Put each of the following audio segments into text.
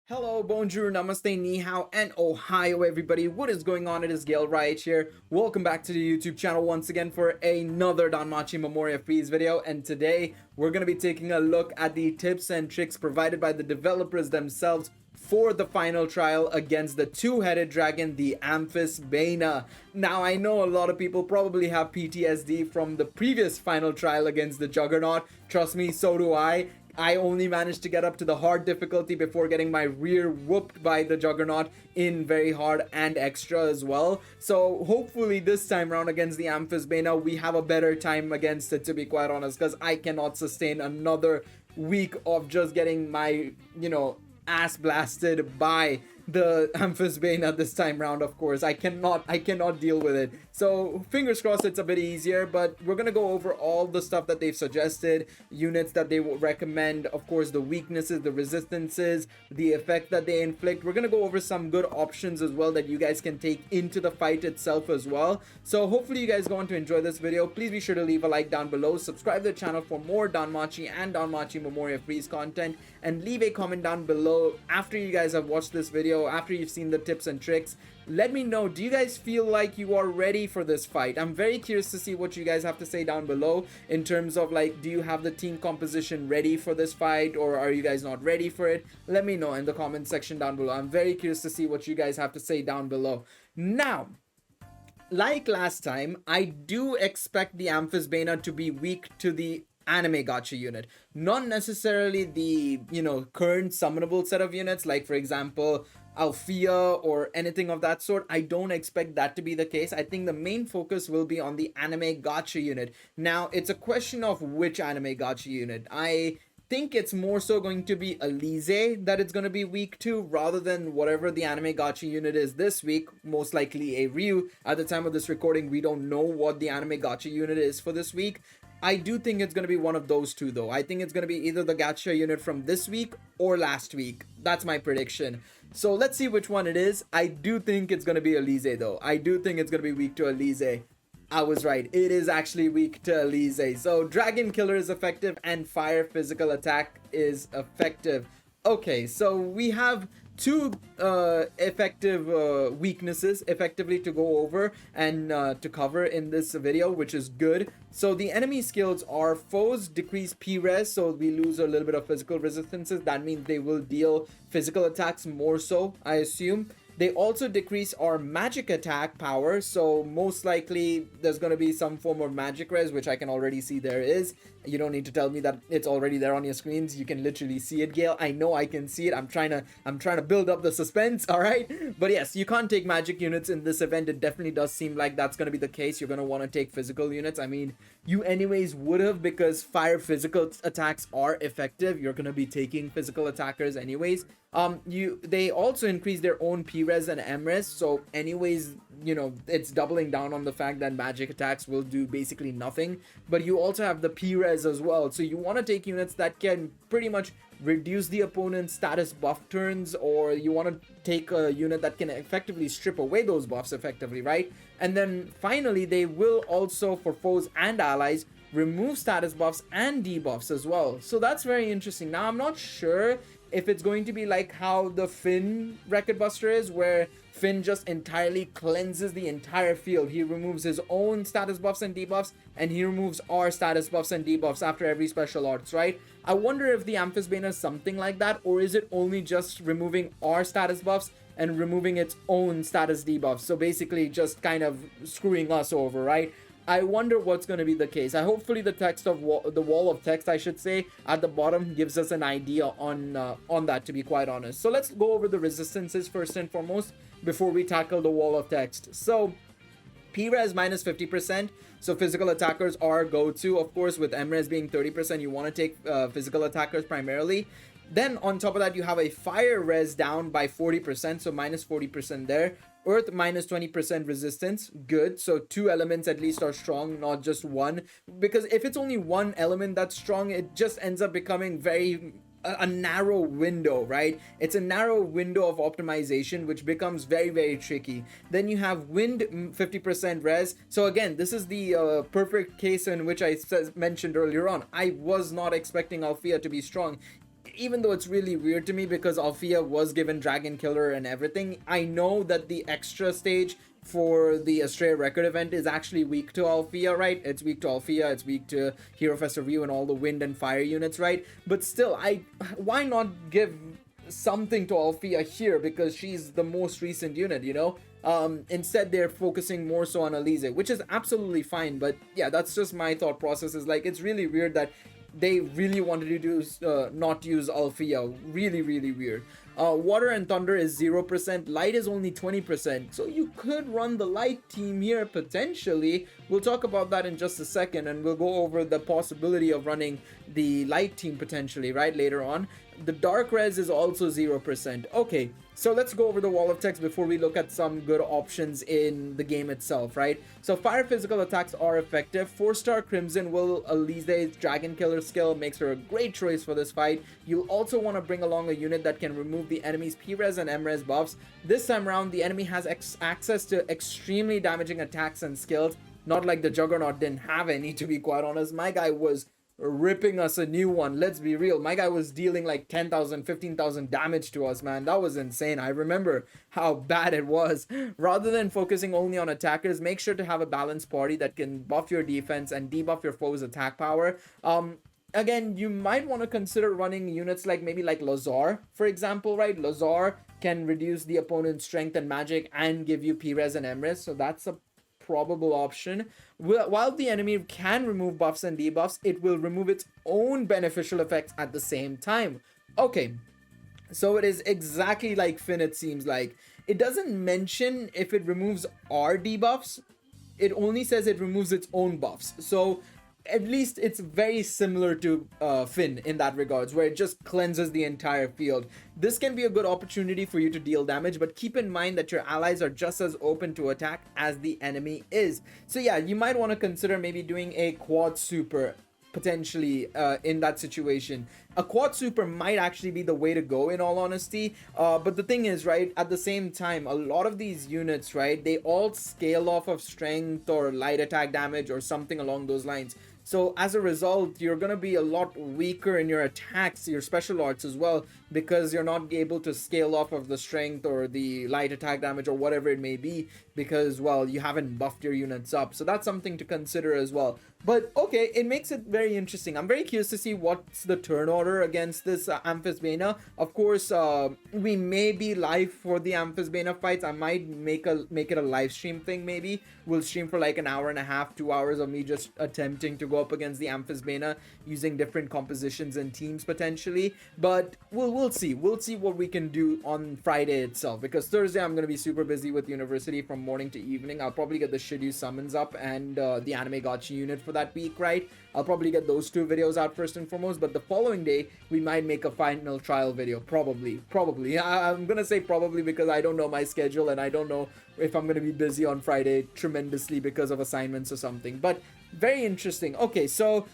Hello, bonjour, namaste, ni hao, and ohio everybody. What is going on? It is Galeriot here. Welcome back to the YouTube channel once again for another Danmachi Memoria Freese video. And today we're going to be taking a look at the tips and tricks provided by the developers themselves for the final trial against the two-headed dragon, the Amphisbaena. Now, I know a lot of people probably have PTSD from the previous final trial against the Juggernaut. Trust me, so do I. I only managed to get up to the hard difficulty before getting my rear whooped by the Juggernaut in very hard and extra as well. So hopefully this time around against the Amphisbaena, we have a better time against it, to be quite honest, because I cannot sustain another week of just getting my, ass blasted by the Amphisbaena this time round. Of course, I cannot deal with it. So fingers crossed it's a bit easier, but we're gonna go over all the stuff that they've suggested, units that they will recommend, of course the weaknesses, the resistances, the effect that they inflict. We're gonna go over some good options as well that you guys can take into the fight itself as well. So hopefully you guys are going to enjoy this video. Please be sure to leave a like down below, subscribe to the channel for more Danmachi and Danmachi Memoria Freese content, and leave a comment down below after you guys have watched this video, after you've seen the tips and tricks. Let me know, do you guys feel like you are ready for this fight? I'm very curious to see what you guys have to say down below in terms of, like, do you have the team composition ready for this fight, or are you guys not ready for it? Let me know in the comment section down below. I'm very curious to see what you guys have to say down below. Now, like last time, I do expect the Amphisbaena to be weak to the anime gacha unit, not necessarily the current summonable set of units, like for example Althea or anything of that sort. I don't expect that to be the case. I think the main focus will be on the anime gacha unit. Now it's a question of which anime gacha unit. I think it's more so going to be Elise that it's going to be weak to, rather than whatever the anime gacha unit is this week, most likely a Ryu. At the time of this recording, we don't know what the anime gacha unit is for this week. I do think it's going to be one of those two though. I think it's going to be either the gacha unit from this week or last week. That's my prediction. So let's see which one it is. I do think it's going to be Elise though. I do think it's going to be weak to Elise. I was right. It is actually weak to Elise. So Dragon Killer is effective and Fire Physical Attack is effective. Okay, so we have two effective weaknesses effectively to go over and to cover in this video, which is good. So the enemy skills are: foes decrease P-res, so we lose a little bit of physical resistances. That means they will deal physical attacks more so, I assume. They also decrease our magic attack power, so most likely there's going to be some form of magic res, which I can already see there is. You don't need to tell me that it's already there on your screens. You can literally see it, Gale. I know I can see it. I'm trying to build up the suspense, all right? But yes, you can't take magic units in this event. It definitely does seem like that's going to be the case. You're going to want to take physical units. I mean, you anyways would have, because fire physical attacks are effective. You're going to be taking physical attackers anyways. They also increase their own P-res and M-res, so anyways, it's doubling down on the fact that magic attacks will do basically nothing. But you also have the P-res as well, so you want to take units that can pretty much reduce the opponent's status buff turns, or you want to take a unit that can effectively strip away those buffs effectively, right? And then finally, they will also, for foes and allies, remove status buffs and debuffs as well. So that's very interesting. Now, I'm not sure if it's going to be like how the Finn Record Buster is, where Finn just entirely cleanses the entire field. He removes his own status buffs and debuffs, and he removes our status buffs and debuffs after every special arts, right? I wonder if the Amphisbaena is something like that, or is it only just removing our status buffs and removing its own status debuffs? So basically just kind of screwing us over, right? I wonder what's going to be the case. Hopefully the text of the wall of text, I should say, at the bottom gives us an idea on that, to be quite honest. So let's go over the resistances first and foremost before we tackle the wall of text. So P-res minus 50%. So physical attackers are go-to. Of course, with M-res being 30%, you want to take physical attackers primarily. Then on top of that, you have a fire res down by 40%, so minus 40% there. Earth minus 20% resistance, good. So two elements at least are strong, not just one. Because if it's only one element that's strong, it just ends up becoming a narrow window, right? It's a narrow window of optimization, which becomes very, very tricky. Then you have wind 50% res. So again, this is the perfect case in which I mentioned earlier on. I was not expecting Althea to be strong. even though it's really weird to me because Althea was given Dragon Killer and everything, I know that the extra stage for the Astrea Record event is actually weak to Althea, right? It's weak to Althea, it's weak to Hero Fest Review and all the wind and fire units, right? But still, why not give something to Althea here, because she's the most recent unit, you know? Instead they're focusing more so on Alize, which is absolutely fine, but yeah, that's just my thought process. Is like, it's really weird that they really wanted to do not use Althea. Really weird. Water and Thunder is 0%, Light is only 20%, so you could run the Light team here potentially. We'll talk about that in just a second, and we'll go over the possibility of running the Light team potentially, right, later on. The Dark Res is also 0%. Okay, so let's go over the wall of text before we look at some good options in the game itself, right? So fire physical attacks are effective. 4-star Crimson will Alize's Dragon Killer skill, makes her a great choice for this fight. You'll also want to bring along a unit that can remove the enemy's P-Res and M-Res buffs. This time around, the enemy has access to extremely damaging attacks and skills. Not like the Juggernaut didn't have any, to be quite honest. My guy was ripping us a new one. Let's be real, my guy was dealing like 10,000 15,000 damage to us, man. That was insane. I remember how bad it was. Rather than focusing only on attackers, make sure to have a balanced party that can buff your defense and debuff your foe's attack power. Again, you might want to consider running units like maybe like Lazar, for example, right? Lazar can reduce the opponent's strength and magic and give you P-Res and M-Res, so that's a probable option. While the enemy can remove buffs and debuffs, it will remove its own beneficial effects at the same time. Okay, so it is exactly like Finn, it seems like. It doesn't mention if it removes our debuffs, it only says it removes its own buffs. So at least it's very similar to Finn in that regards, where it just cleanses the entire field. This can be a good opportunity for you to deal damage, but keep in mind that your allies are just as open to attack as the enemy is. So yeah, you might want to consider maybe doing a quad super potentially in that situation. A quad super might actually be the way to go, in all honesty, but the thing is, right, at the same time, a lot of these units, right, they all scale off of strength or light attack damage or something along those lines. So as a result, you're going to be a lot weaker in your attacks, your special arts as well, because you're not able to scale off of the strength or the light attack damage or whatever it may be, because, well, you haven't buffed your units up. So that's something to consider as well. But okay, it makes it very interesting. I'm very curious to see what's the turn order against this Amphisbaena. Of course, we may be live for the Amphisbaena fights. I might make it a live stream thing. Maybe we'll stream for like an hour and a half, 2 hours of me just attempting to go up against the Amphisbaena using different compositions and teams potentially. But we'll see. We'll see what we can do on Friday itself, because Thursday I'm gonna be super busy with university from morning to evening. I'll probably get the Shiryu summons up and the anime gacha unit for that week, right? I'll probably get those 2 videos out first and foremost, but the following day we might make a final trial video. Probably. I'm gonna say probably because I don't know my schedule and I don't know if I'm gonna be busy on Friday tremendously because of assignments or something. But very interesting. Okay, so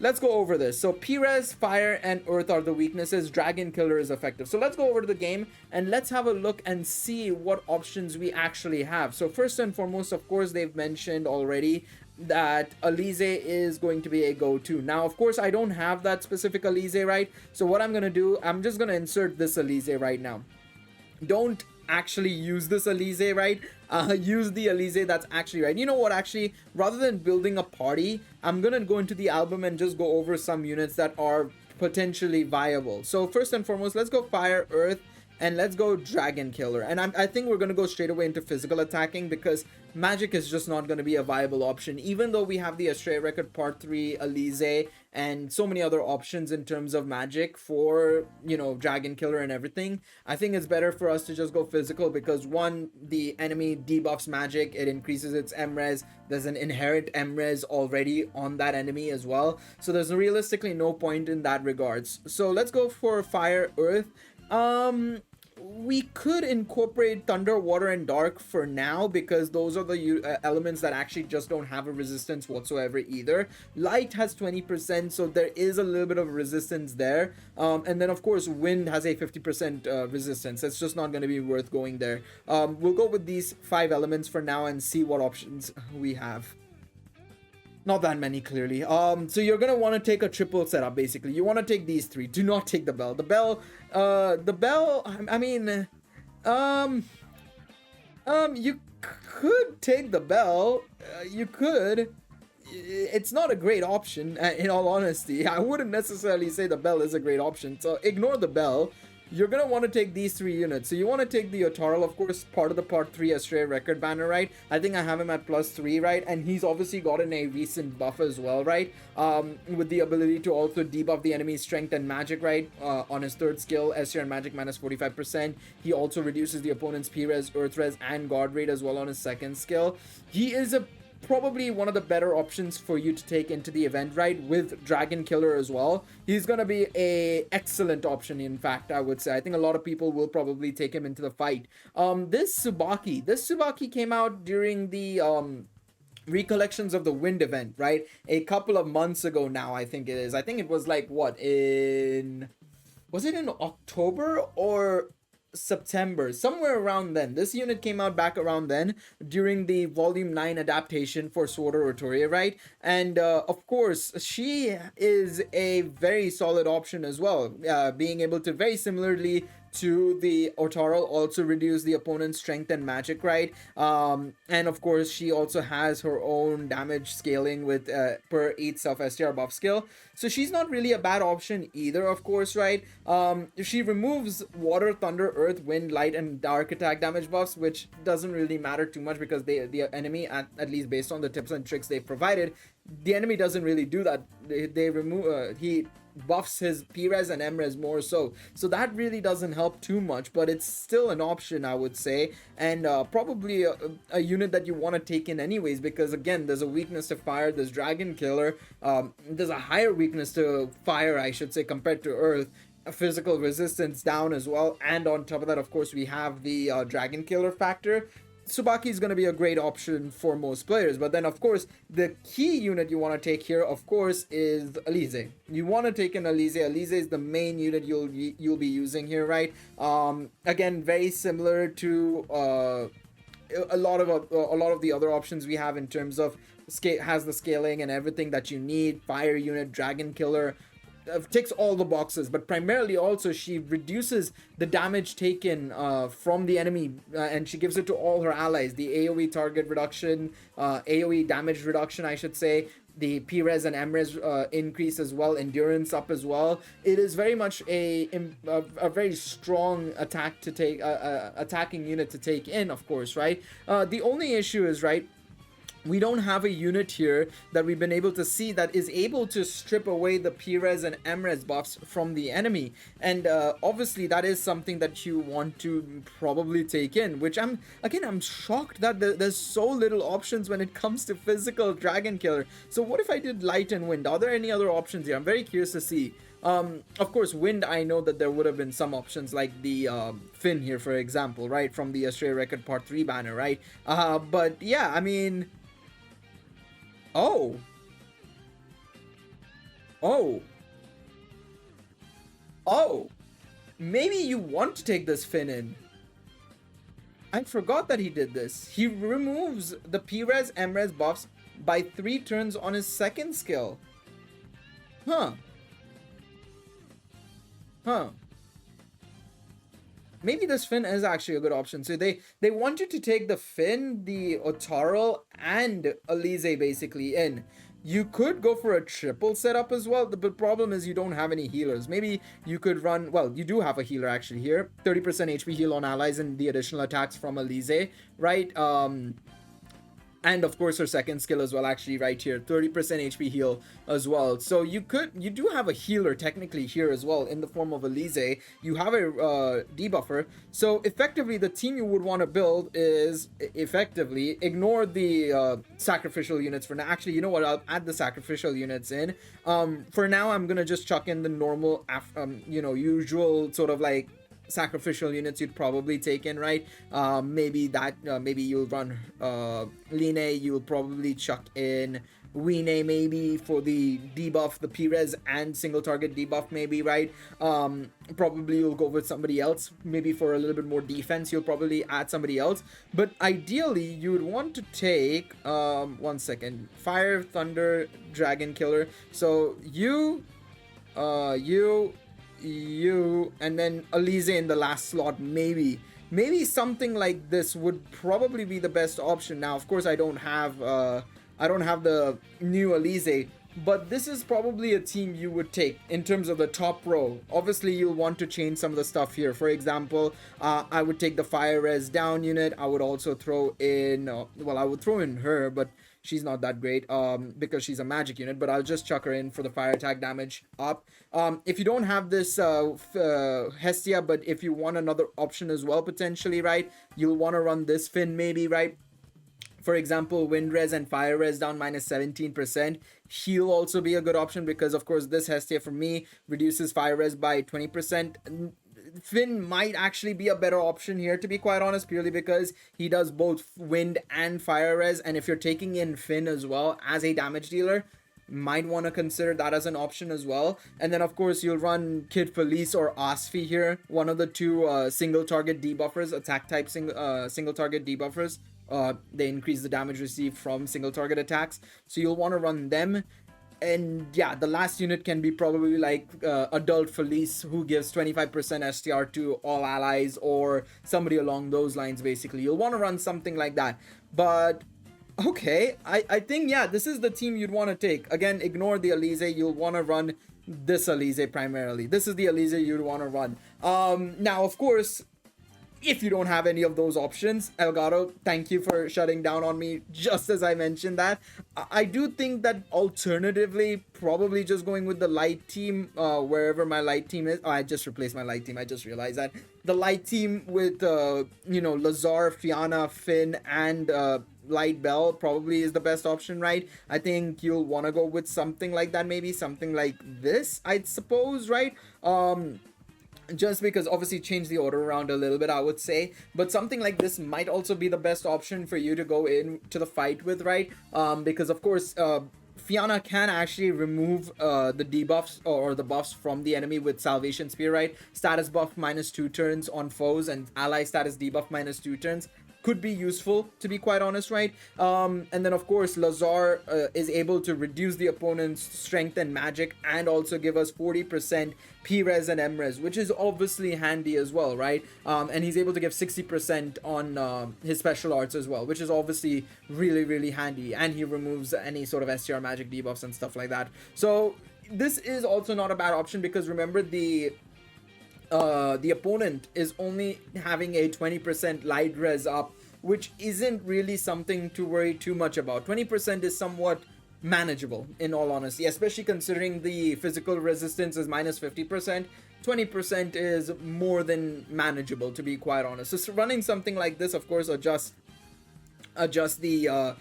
let's go over this. So P-Res, Fire, and Earth are the weaknesses. Dragon Killer is effective. So let's go over to the game and let's have a look and see what options we actually have. So first and foremost, of course, they've mentioned already that Alize is going to be a go-to. Now, of course, I don't have that specific Alize, right? So what I'm going to do, I'm just going to insert this Alize right now. Don't actually use this Alize, right? Use the Alize that's actually right. You know what, actually, rather than building a party, I'm gonna go into the album and just go over some units that are potentially viable. So first and foremost, let's go Fire, Earth, and let's go Dragon Killer. And I think we're going to go straight away into physical attacking, because magic is just not going to be a viable option. Even though we have the Astrea Record Part 3, Alize, and so many other options in terms of magic for, you know, Dragon Killer and everything, I think it's better for us to just go physical, because one, the enemy debuffs magic, it increases its M-Res, there's an inherent M-Res already on that enemy as well, so there's realistically no point in that regards. So let's go for Fire, Earth. We could incorporate Thunder, Water, and Dark for now, because those are the elements that actually just don't have a resistance whatsoever either. Light has 20%, so there is a little bit of resistance there. And then, of course, Wind has a 50% resistance. It's just not going to be worth going there. We'll go with these 5 elements for now and see what options we have. Not that many, clearly. So you're gonna want to take a triple setup, basically. You want to take these three. Do not take the bell. I mean, um, you could take the bell. You could. It's not a great option, in all honesty. I wouldn't necessarily say the bell is a great option. So ignore the bell. You're gonna want to take these three units. So you want to take the Otarl, of course, part of the part 3 Astray record banner, right? I think I have him at +3, right? And he's obviously gotten a recent buff as well, right? With the ability to also debuff the enemy's strength and magic, right? On his third skill, Astray and magic minus 45%. He also reduces the opponent's P-res, Earth res, and guard rate as well on his second skill. He is probably one of the better options for you to take into the event, right? With Dragon Killer as well. He's gonna be a excellent option, in fact, I would say. I think a lot of people will probably take him into the fight. This Tsubaki came out during the Recollections of the Wind event, right? A couple of months ago now, I think it is. I think it was like, what, was it in October or September, somewhere around then? This unit came out back around then during the volume 9 adaptation for Sword of Rotoria, right? And of course she is a very solid option as well, being able to very similarly to the Otarl also reduce the opponent's strength and magic, right? And of course she also has her own damage scaling with per 8 self STR buff skill, so she's not really a bad option either, of course, right? She removes water, thunder, earth, wind, light, and dark attack damage buffs, which doesn't really matter too much because the enemy, at least based on the tips and tricks they provided, the enemy doesn't really do that. They remove he buffs his P-res and M-res more so that really doesn't help too much, but it's still an option, I would say, and probably a unit that you want to take in anyways, because again, there's a weakness to fire, there's Dragon Killer, there's a higher weakness to fire, I should say, compared to Earth, physical resistance down as well, and on top of that, of course, we have the Dragon Killer factor. Tsubaki is going to be a great option for most players, but then of course the key unit you want to take here, of course, is Alize. You want to take an Alize. Alize is the main unit you'll be using here, right? Again, very similar to a lot of the other options we have in terms of has the scaling and everything that you need. Fire unit, Dragon Killer, ticks all the boxes, but primarily also she reduces the damage taken from the enemy, and she gives it to all her allies. The AoE target reduction, AoE damage reduction, I should say, the P-res and M-res increase as well, endurance up as well. It is very much a very strong attack to take, attacking unit to take in, of course, right? The only issue is, right, we don't have a unit here that we've been able to see that is able to strip away the P-res and M-res buffs from the enemy, and obviously that is something that you want to probably take in, which I'm shocked that there's so little options when it comes to physical Dragon Killer. So what if I did light and wind? Are there any other options here? I'm very curious to see. Of course, wind, I know that there would have been some options like the Finn here, for example, right, from the Astray Record Part 3 banner, right? But yeah, I mean, Oh, maybe you want to take this Finn in. I forgot that he did this. He removes the P-res, M-res buffs by 3 turns on his second skill. Maybe this Finn is actually a good option. So they want you to take the Finn, the Otarl, and Alize basically in. You could go for a triple setup as well. The problem is you don't have any healers. Maybe you could run, well, you do have a healer actually here. 30% HP heal on allies and the additional attacks from Alize, right? And of course her second skill as well, actually, right here, 30% HP heal as well. So you do have a healer technically here as well in the form of Alize. You have a debuffer. So effectively the team you would want to build is effectively ignore the sacrificial units for now. Actually, you know what, I'll add the sacrificial units in. For now I'm gonna just chuck in the normal usual sort of like sacrificial units you'd probably take in, right? Maybe you'll run Line, you'll probably chuck in Wine maybe for the debuff, the P-res and single target debuff maybe, right? Probably you'll go with somebody else. Maybe for a little bit more defense, you'll probably add somebody else. But ideally, you would want to take, one second, Fire, Thunder, Dragon Killer. So you, and then Alize in the last slot, maybe. Maybe something like this would probably be the best option. Now, of course, I don't have the new Alize, but this is probably a team you would take in terms of the top row. Obviously, you'll want to change some of the stuff here. For example, I would take the Fire Res down unit. I would also throw in, well, I would throw in her, but she's not that great because she's a magic unit, but I'll just chuck her in for the fire attack damage up. If you don't have this Hestia, but if you want another option as well, potentially, right, you'll want to run this Finn maybe, right? For example, Wind Res and Fire Res down minus 17%. He'll also be a good option because, of course, this Hestia for me reduces Fire Res by 20%. Finn might actually be a better option here, to be quite honest, purely because he does both wind and fire res, and if you're taking in Finn as well as a damage dealer, might want to consider that as an option as well. And then of course you'll run Kid Felice or Asfi here, one of the two single target debuffers, attack type single target debuffers. They increase the damage received from single target attacks, so you'll want to run them. And yeah, the last unit can be probably like Adult Felice, who gives 25% STR to all allies, or somebody along those lines. Basically, you'll want to run something like that. But okay, I think, yeah, this is the team you'd want to take. Again, ignore the Alize. You'll want to run this Alize primarily. This is the Alize you'd want to run. Now, of course, if you don't have any of those options, Elgato, thank you for shutting down on me just as I mentioned that. I do think that alternatively, probably just going with the light team, wherever my light team is. Oh, I just replaced my light team. I just realized that. The light team with, Lazar, Fianna, Finn, and Light Bell probably is the best option, right? I think you'll want to go with something like that, maybe something like this, I'd suppose, right? Just because obviously change the order around a little bit, I would say, but something like this might also be the best option for you to go into the fight with, right? Because of course Fianna can actually remove the debuffs or the buffs from the enemy with Salvation Spear, right? Status buff -2 turns on foes and ally status debuff -2 turns. Could be useful, to be quite honest, right? And then of course Lazar is able to reduce the opponent's strength and magic, and also give us 40% P-res and M-res, which is obviously handy as well, right? And he's able to give 60% on his special arts as well, which is obviously really, really handy, and he removes any sort of STR magic debuffs and stuff like that. So this is also not a bad option, because remember, the opponent is only having a 20% light res up, which isn't really something to worry too much about. 20% is somewhat manageable, in all honesty, especially considering the physical resistance is -50%. 20% is more than manageable, to be quite honest. So running something like this, of course, adjust the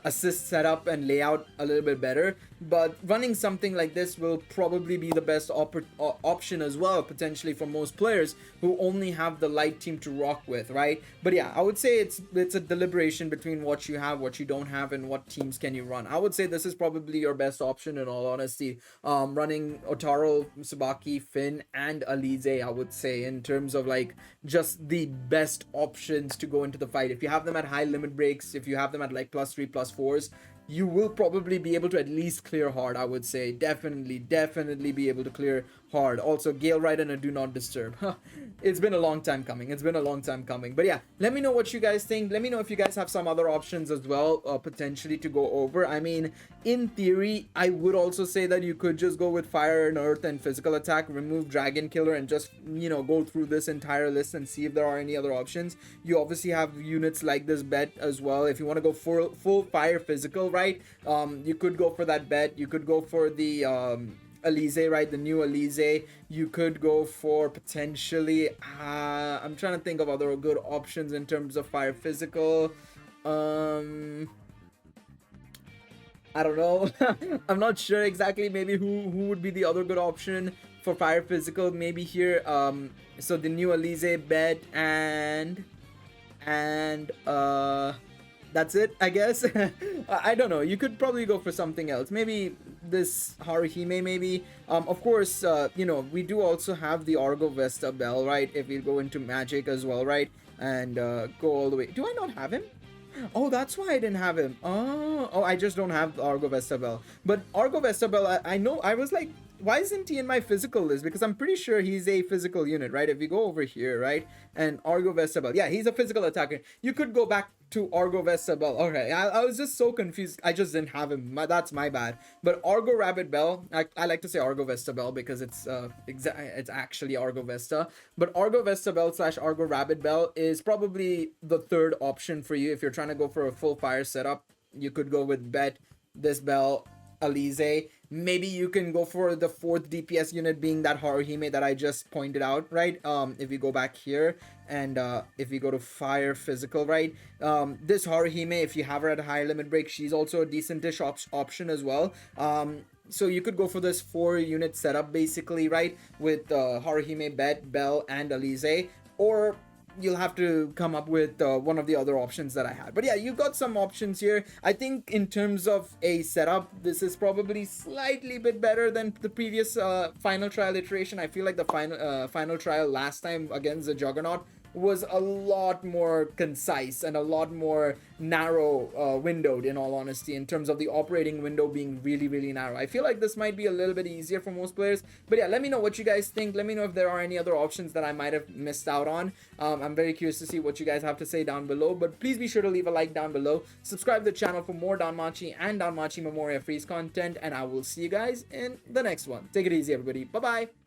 assist setup and layout a little bit better, but running something like this will probably be the best option as well, potentially, for most players who only have the light team to rock with, right? But yeah, I would say it's a deliberation between what you have, what you don't have, and what teams can you run. I would say this is probably your best option, in all honesty. Running Otaro, Tsubaki, Finn, and Alize, I would say, in terms of like just the best options to go into the fight. If you have them at high limit breaks, if you have them at like +3, +4s, you will probably be able to at least clear hard, I would say. Definitely be able to clear hard. Also, Galeriot and a Do Not Disturb. It's been a long time coming. But yeah, let me know what you guys think. Let me know if you guys have some other options as well, potentially, to go over. I mean, in theory, I would also say that you could just go with Fire and Earth and physical attack, remove Dragon Killer, and just, go through this entire list and see if there are any other options. You obviously have units like this bet as well. If you want to go full fire physical, right? You could go for that bet. You could go for the Alize, right? The new Alize. You could go for potentially, I'm trying to think of other good options in terms of fire physical. I don't know. I'm not sure exactly maybe who would be the other good option for fire physical maybe here. So the new Alize bet and that's it, I guess. I don't know. You could probably go for something else. Maybe this Haruhime, maybe. Of course, you know, we do also have the Argo Vesta Bell, right? If we go into magic as well, right? And go all the way. Do I not have him? Oh, that's why I didn't have him. Oh, I just don't have Argo Vestabel. But Argo Vestabel, I know, I was like, why isn't he in my physical list? Because I'm pretty sure he's a physical unit, right? If we go over here, right? And Argo Vestabel, yeah, he's a physical attacker. You could go back to Argo Vestabel. Okay, I was just so confused. I just didn't have him. That's my bad. But Argo Rabbit Bell, I like to say Argo Vestabel because it's it's actually Argo Vesta. But Argo Vestabel slash Argo Rabbit Bell is probably the third option for you if you're trying to go for a full fire setup. You could go with Bet, this Bell, Alize. Maybe you can go for the fourth DPS unit being that Haruhime that I just pointed out, right? If we go back here and if we go to fire physical, right? This Haruhime, if you have her at a high limit break, she's also a decentish option as well. So you could go for this 4-unit setup basically, right? With Haruhime, Bet, Bell, and Alize. Or you'll have to come up with one of the other options that I had. But yeah, you've got some options here. I think in terms of a setup, this is probably slightly bit better than the previous final trial iteration. I feel like the final trial last time against the Juggernaut was a lot more concise and a lot more narrow windowed, in all honesty, in terms of the operating window being really, really narrow. I feel like this might be a little bit easier for most players. But yeah, let me know what you guys think. Let me know if there are any other options that I might have missed out on. I'm very curious to see what you guys have to say down below. But please be sure to leave a like down below. Subscribe to the channel for more Danmachi and Danmachi Memoria Freese content. And I will see you guys in the next one. Take it easy, everybody. Bye-bye.